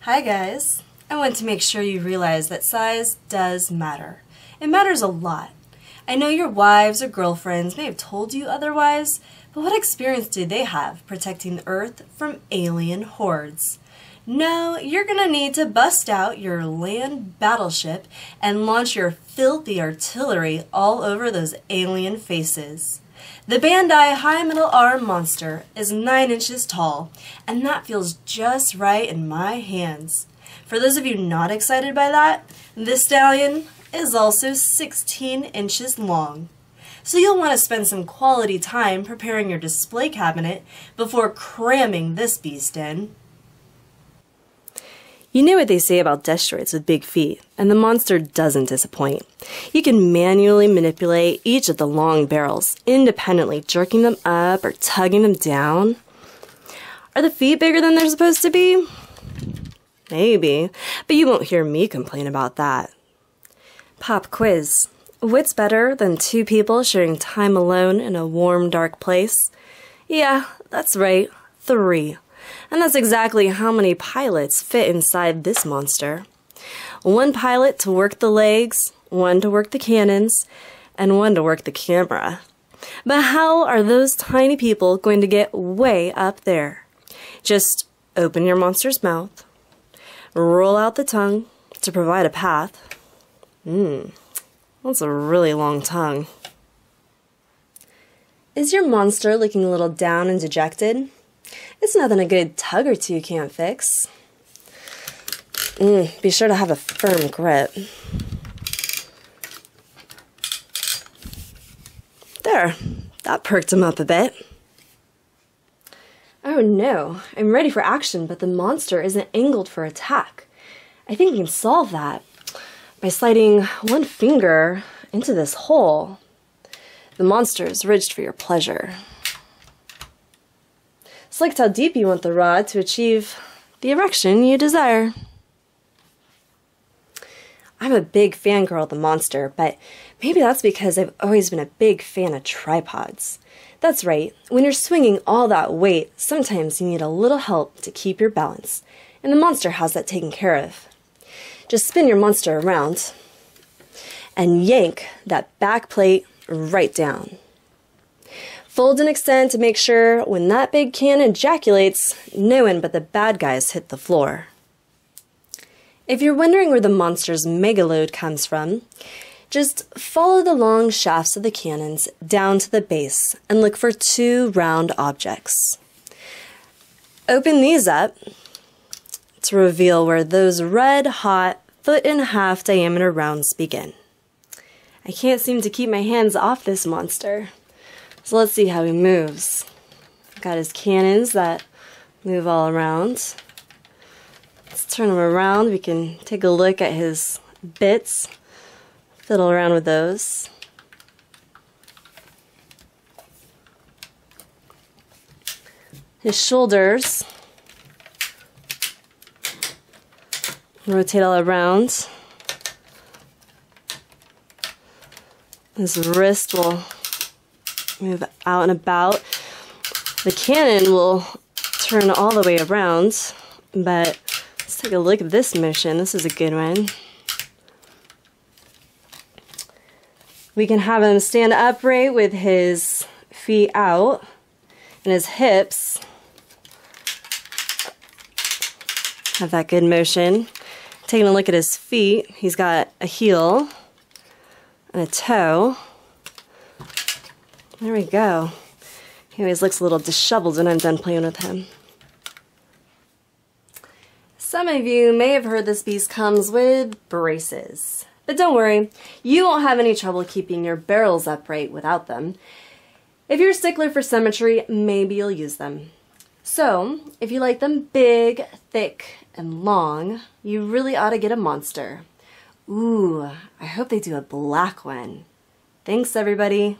Hi guys! I want to make sure you realize that size does matter. It matters a lot. I know your wives or girlfriends may have told you otherwise, but what experience do they have protecting the Earth from alien hordes? No, you're gonna need to bust out your land battleship and launch your filthy artillery all over those alien faces. The Bandai High Middle Arm Monster is 9 inches tall, and that feels just right in my hands. For those of you not excited by that, this stallion is also 16 inches long. So you'll want to spend some quality time preparing your display cabinet before cramming this beast in. You know what they say about Destroids with big feet, and the monster doesn't disappoint. You can manually manipulate each of the long barrels, independently jerking them up or tugging them down. Are the feet bigger than they're supposed to be? Maybe, but you won't hear me complain about that. Pop quiz. What's better than 2 people sharing time alone in a warm, dark place? Yeah, that's right, 3. And that's exactly how many pilots fit inside this monster. 1 pilot to work the legs, 1 to work the cannons, and 1 to work the camera. But how are those tiny people going to get way up there? Just open your monster's mouth, roll out the tongue to provide a path. That's a really long tongue. Is your monster looking a little down and dejected? It's nothing a good tug or 2 can't fix. Be sure to have a firm grip. There, that perked him up a bit. Oh no, I'm ready for action, but the monster isn't angled for attack. I think we can solve that by sliding 1 finger into this hole. The monster is ridged for your pleasure. Select how deep you want the rod to achieve the erection you desire. I'm a big fangirl of the monster, but maybe that's because I've always been a big fan of tripods. That's right, when you're swinging all that weight, sometimes you need a little help to keep your balance, and the monster has that taken care of. Just spin your monster around and yank that back plate right down. Fold and extend to make sure when that big can ejaculates, no one but the bad guys hit the floor. If you're wondering where the monster's mega load comes from, just follow the long shafts of the cannons down to the base and look for 2 round objects. Open these up to reveal where those red-hot 1.5-foot diameter rounds begin. I can't seem to keep my hands off this monster. So let's see how he moves. Got his cannons that move all around. Let's turn him around. We can take a look at his bits. Fiddle around with those. His shoulders. Rotate all around. His wrist will move out and about. The cannon will turn all the way around, but let's take a look at this motion. This is a good one. We can have him stand upright with his feet out and his hips have that good motion. Taking a look at his feet, he's got a heel and a toe. There we go. He always looks a little disheveled when I'm done playing with him. Some of you may have heard this beast comes with braces. But don't worry, you won't have any trouble keeping your barrels upright without them. If you're a stickler for symmetry, maybe you'll use them. So, if you like them big, thick, and long, you really ought to get a monster. Ooh, I hope they do a black one. Thanks, everybody.